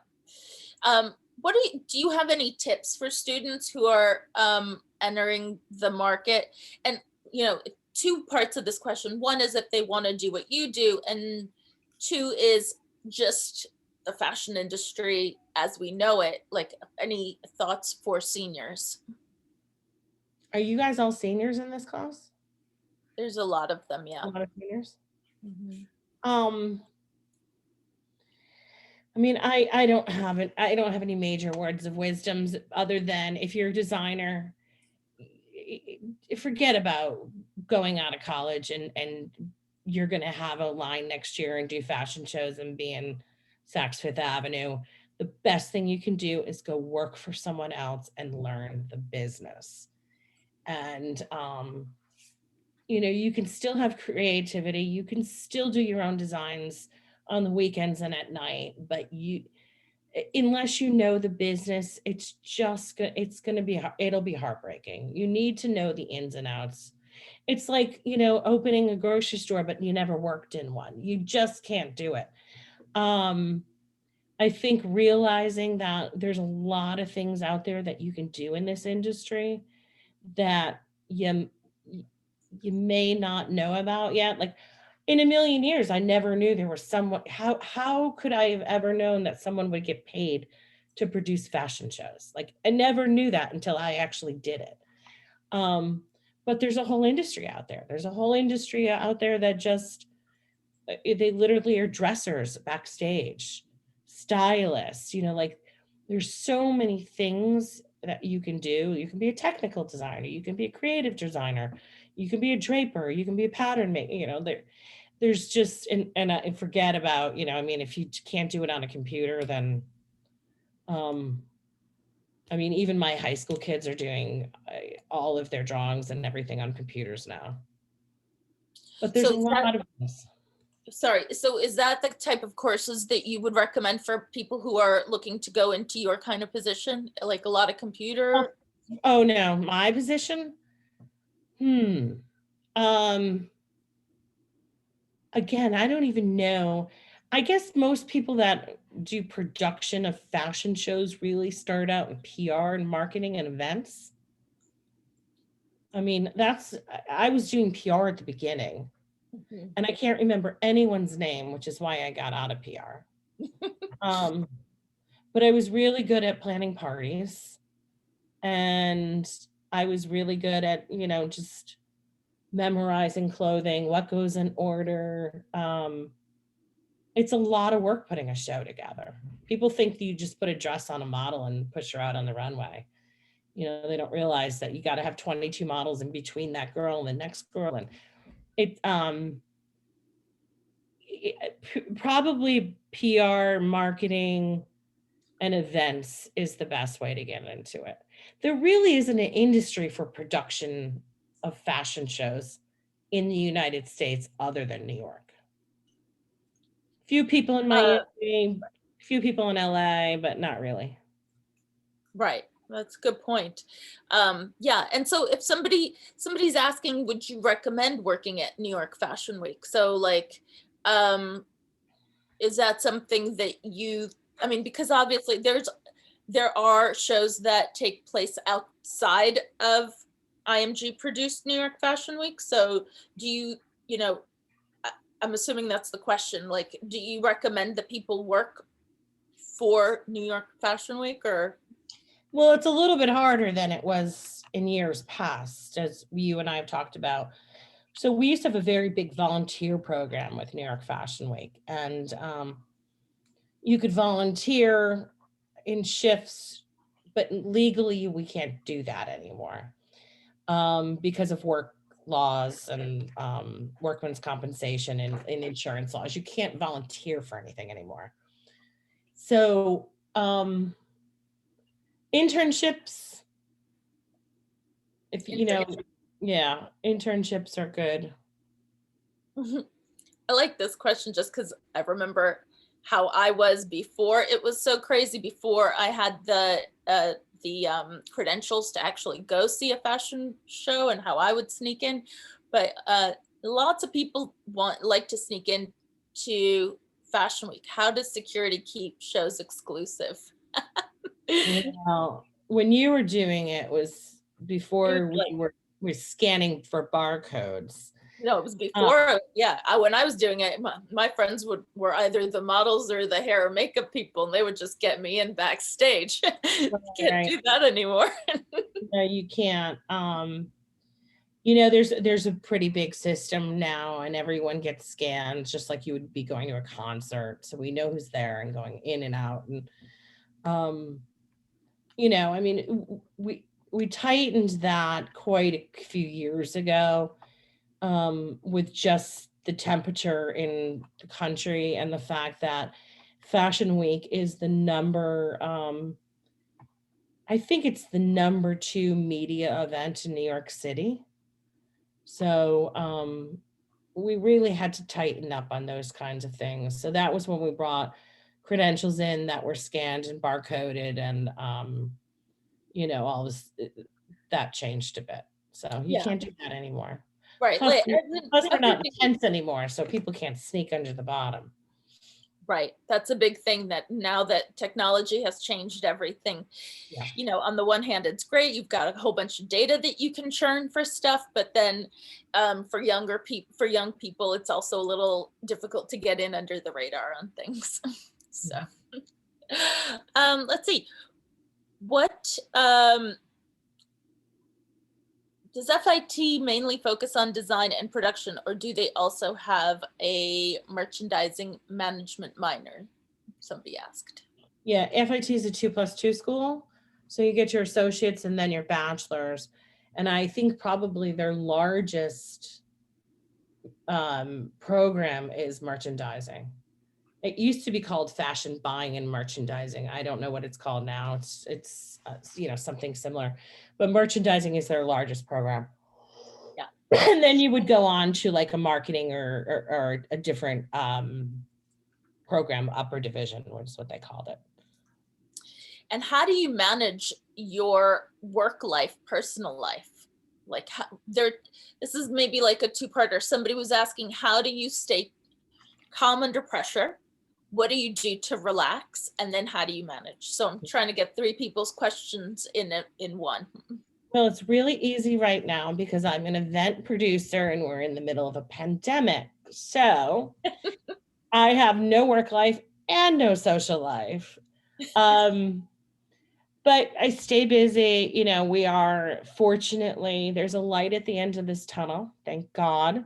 What do you have any tips for students who are entering the market? And, two parts of this question. One is if they want to do what you do, and two is just the fashion industry as we know it. Like, any thoughts for seniors? Are you guys all seniors in this class? There's a lot of them, A yeah. lot of seniors? Mhm. Um, I mean, I don't have any major words of wisdoms other than if you're a designer, forget about going out of college and you're going to have a line next year and do fashion shows and be in Saks Fifth Avenue. The best thing you can do is go work for someone else and learn the business. And you can still have creativity. You can still do your own designs on the weekends and at night, but unless you know the business, it's going to be it'll be heartbreaking. You need to know the ins and outs. It's like, opening a grocery store, but you never worked in one. You just can't do it. I think realizing that there's a lot of things out there that you can do in this industry that you may not know about yet. Like, in a million years, I never knew there was someone. How could I have ever known that someone would get paid to produce fashion shows? Like, I never knew that until I actually did it. But there's a whole industry out there. There's a whole industry out there that just they literally are dressers backstage, stylists, like there's so many things that you can do. You can be a technical designer, you can be a creative designer, you can be a draper, you can be a pattern maker, there's just and forget about, I mean, if you can't do it on a computer, then I mean, even my high school kids are doing all of their drawings and everything on computers now. But there's So a lot of this. sorry, so is that the type of courses that you would recommend for people who are looking to go into your kind of position, like a lot of computer? Oh no, my position? Hmm. Um, Again, I don't even know. I guess most people that do production of fashion shows really start out in PR and marketing and events. I mean, I was doing PR at the beginning, Mhm. and I can't remember anyone's name, which is why I got out of PR. Um, but I was really good at planning parties, and I was really good at, just memorizing clothing, what goes in order. It's a lot of work putting a show together. People think that you just put a dress on a model and push her out on the runway. They don't realize that you got to have 22 models in between that girl and the next girl. And it, probably PR, marketing, and events is the best way to get into it. There really isn't an industry for production of fashion shows in the United States other than New York. Few people in Uh, Miami, few people in LA, but not really. right. That's a good point. Yeah. And so if somebody's asking, would you recommend working at New York Fashion Week? So like, um, is that something that I mean, because obviously there are shows that take place outside of IMG produced New York Fashion Week. So do you know, I'm assuming that's the question. Like, do you recommend that people work for New York Fashion Week or? Well, it's a little bit harder than it was in years past, as you and I have talked about. So we used to have a very big volunteer program with New York Fashion Week, and you could volunteer in shifts, but legally we can't do that anymore because of work laws and workman's compensation and insurance laws. You can't volunteer for anything anymore. So internships, if yeah, internships are good. I like this question just because I remember how I was before it was so crazy, before I had the credentials to actually go see a fashion show, and how I would sneak in. But lots of people like to sneak in to Fashion Week. How does security keep shows exclusive? Well, when you were doing it was It was before like, we scanning for barcodes. no, it was Uh, before. Yeah, when I was doing it, my friends were either the models or the hair or makeup people, and they would just get me in backstage. Can't right. do that anymore. No, you can't. There's a pretty big system now, and everyone gets scanned just like you would be going to a concert. So we know who's there and going in and out. And um, I mean, we tightened that quite a few years ago, with just the temperature in the country and the fact that Fashion Week is I think it's the number 2 media event in New York City. So we really had to tighten up on those kinds of things. So that was when we brought credentials in that were scanned and barcoded, and all this that changed a bit. So you Yeah, can't do that anymore. right. Plus, Like plus we're not in everything. tents anymore, so people can't sneak under the bottom. Right. That's a big thing, that now that technology has changed everything. Yeah. On the one hand, it's great. You've got a whole bunch of data that you can churn for stuff, but then for young people, it's also a little difficult to get in under the radar on things. So let's see. What does FIT mainly focus on design and production, or do they also have a merchandising management minor? Somebody asked. Yeah, FIT is a 2+2 school. So you get your associates and then your bachelor's. And I think probably their largest program is merchandising. It used to be called fashion buying and merchandising. I don't know what it's called now. It's something similar, but merchandising is their largest program. Yeah. And then you would go on to like a marketing or a different program, upper division, which is what they called it. And how do you manage your work life, personal life? Like this is maybe like a two-parter. Somebody was asking, how do you stay calm under pressure? What do you do to relax? And then how do you manage? So I'm trying to get 3 people's questions in one. Well, it's really easy right now because I'm an event producer and we're in the middle of a pandemic. So I have no work life and no social life. But I stay busy. We are, fortunately, there's a light at the end of this tunnel, thank God.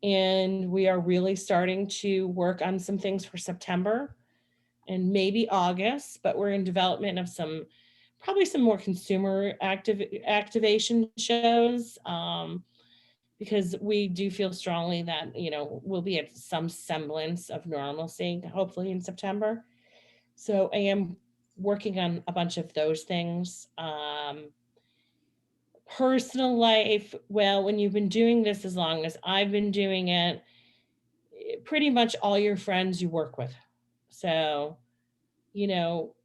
And we are really starting to work on some things for September and maybe August, but we're in development of probably some more consumer activation shows, because we do feel strongly that, we'll be at some semblance of normalcy, hopefully in September. So I am working on a bunch of those things. Personal life, well, when you've been doing this as long as I've been doing it, pretty much all your friends you work with. So, you know,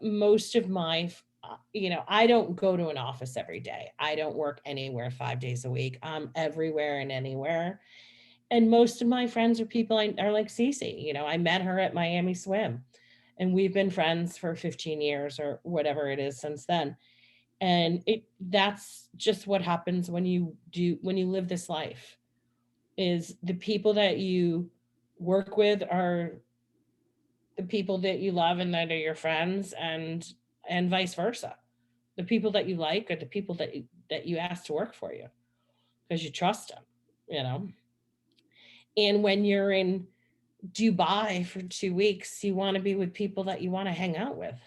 most of I don't go to an office every day. I don't work anywhere 5 days a week. I'm everywhere and anywhere. And most of my friends are people are like Cece. I met her at Miami Swim, and we've been friends for 15 years or whatever it is since then. And that's just what happens when you live this life, is the people that you work with are the people that you love and that are your friends, and vice versa. The people that you like are the people that you ask to work for you because you trust them. And when you're in Dubai for 2 weeks, you want to be with people that you want to hang out with.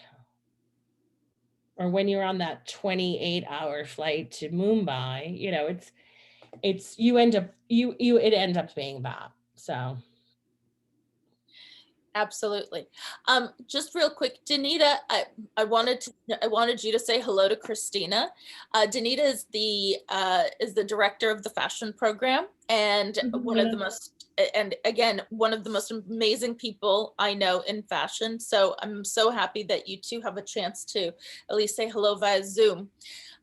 Or when you're on that 28-hour flight to Mumbai, it ends up being that. So Absolutely. Just real quick, Danita, I wanted you to say hello to Christina. Danita is the director of the fashion program, and one of the most and again, one of the most amazing people I know in fashion. So I'm so happy that you two have a chance to at least say hello via Zoom.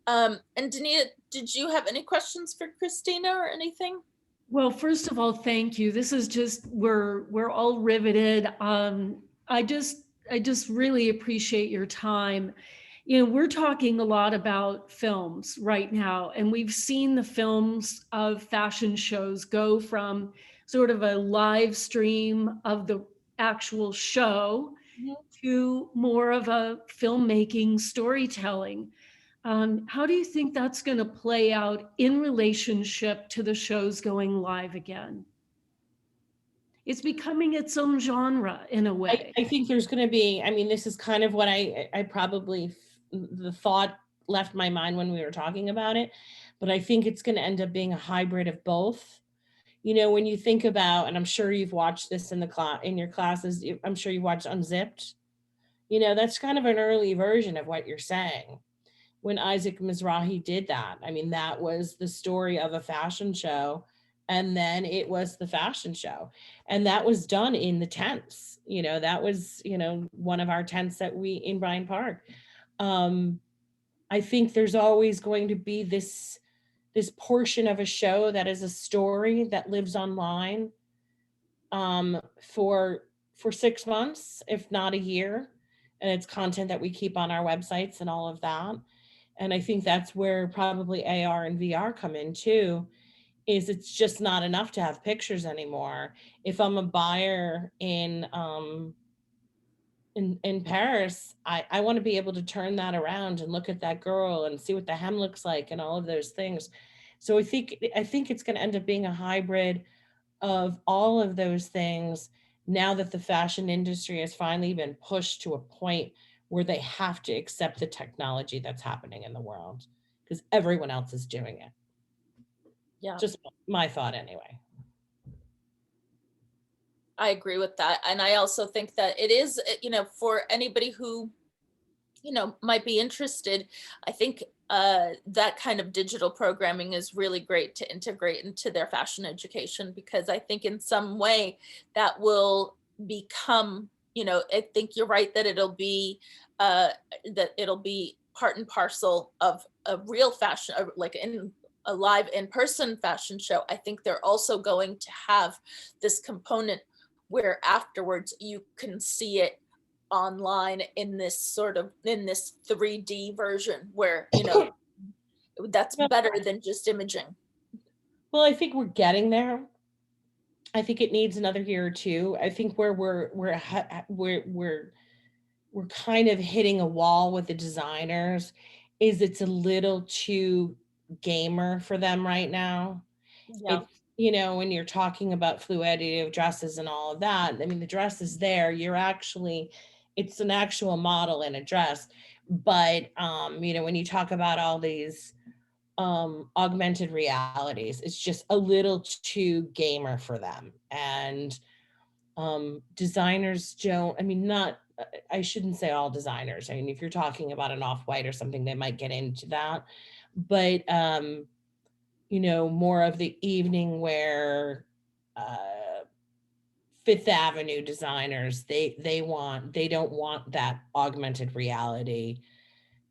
And Dania, did you have any questions for Christina or anything? Well, first of all, thank you. This is just, we're all riveted. I just really appreciate your time. You know, we're talking a lot about films right now, and we've seen the films of fashion shows go from sort of a live stream of the actual show to more of a filmmaking storytelling. How do you think that's going to play out in relationship to the shows going live again? It's becoming its own genre in a way. I think there's going to be, I mean, this is kind of what I probably, the thought left my mind when we were talking about it, but I think it's going to end up being a hybrid of both. You know, when you think about, and I'm sure you've watched this in the class, in your classes, I'm sure you watched Unzipped. You know, that's kind of an early version of what you're saying. When Isaac Mizrahi did that, I mean, that was the story of a fashion show, and then it was the fashion show, and that was done in the tents. You know, that was, you know, one of our tents that we in Bryant Park. I think there's always going to be this portion of a show that is a story that lives online for 6 months, if not a year, and it's content that we keep on our websites and all of that. And I think that's where probably AR and VR come in too, is it's just not enough to have pictures anymore. If I'm a buyer in Paris, I want to be able to turn that around and look at that girl and see what the hem looks like and all of those things. So I think it's going to end up being a hybrid of all of those things, now that the fashion industry has finally been pushed to a point where they have to accept the technology that's happening in the world because everyone else is doing it. Yeah, Just my thought anyway. I agree with that. And I also think that it is, you know, for anybody who, you know, might be interested, I think that kind of digital programming is really great to integrate into their fashion education, because I think in some way that will become, you know, I think you're right that it'll be part and parcel of a real fashion, like in a live in-person fashion show. I think they're also going to have this component where afterwards you can see it online in this 3D version where, you know, that's better than just imaging. Well, I think we're getting there. I think it needs another year or two. I think where we're kind of hitting a wall with the designers is it's a little too gamer for them right now. Yeah. It's, you know, when you're talking about fluidity of dresses and all of that, I mean, the dress is there. It's an actual model in a dress. But, you know, when you talk about all these augmented realities, it's just a little too gamer for them. And designers don't, I mean, not, I shouldn't say all designers. I mean, if you're talking about an off-white or something, they might get into that. But, you know, more of the evening wear, Fifth Avenue designers, they don't want that augmented reality,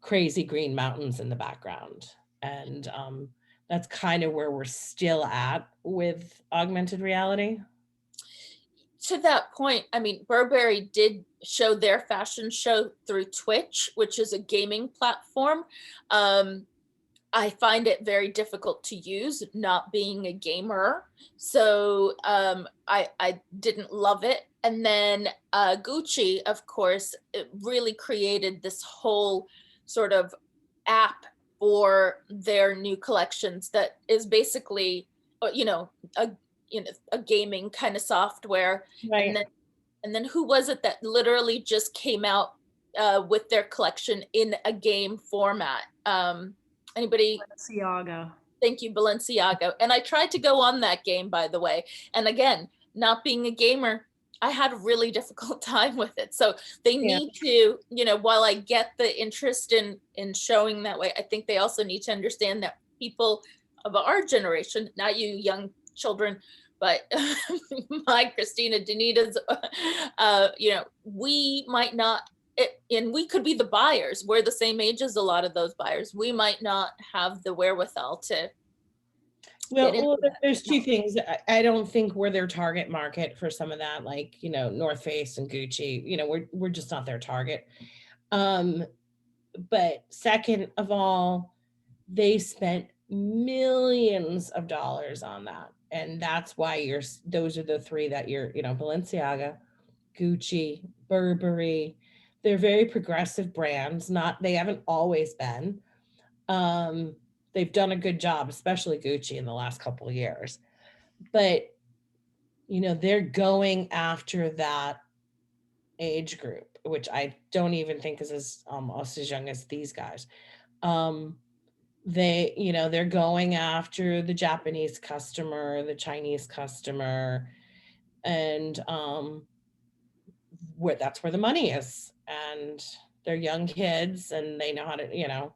crazy green mountains in the background. And that's kind of where we're still at with augmented reality. To that point, I mean, Burberry did show their fashion show through Twitch, which is a gaming platform. I find it very difficult to use, not being a gamer. So I didn't love it. And then Gucci, of course, it really created this whole sort of app for their new collections that is basically, you know, a gaming kind of software. Right. And then who was it that literally just came out with their collection in a game format? Anybody? Balenciaga. Thank you, Balenciaga. And I tried to go on that game, by the way. And again, not being a gamer, I had a really difficult time with it. So they need to, you know, while I get the interest in showing that way, I think they also need to understand that people of our generation, not you young children, but my Christina Danita's, we might not, and we could be the buyers. We're the same age as a lot of those buyers. We might not have the wherewithal to. Well, there's two things. I don't think we're their target market for some of that, like, North Face and Gucci, we're just not their target. But second of all, they spent millions of dollars on that. And that's why those are the three that Balenciaga, Gucci, Burberry, they're very progressive brands. They haven't always been. They've done a good job, especially Gucci in the last couple of years. But, they're going after that age group, which I don't even think is almost as young as these guys. They're going after the Japanese customer, the Chinese customer, and that's where the money is. And they're young kids and they know how to,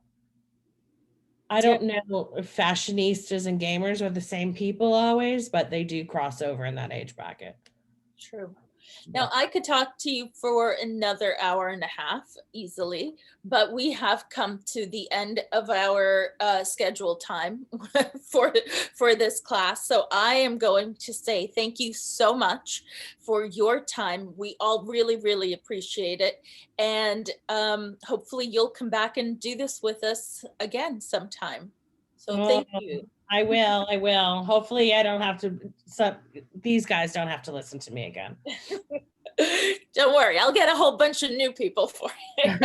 I don't know if fashionistas and gamers are the same people always, but they do cross over in that age bracket. True. Now, I could talk to you for another hour and a half easily, but we have come to the end of our scheduled time for this class. So I am going to say thank you so much for your time. We all really, really appreciate it. And hopefully you'll come back and do this with us again sometime. So thank you. I will. Hopefully these guys don't have to listen to me again. Don't worry, I'll get a whole bunch of new people for you.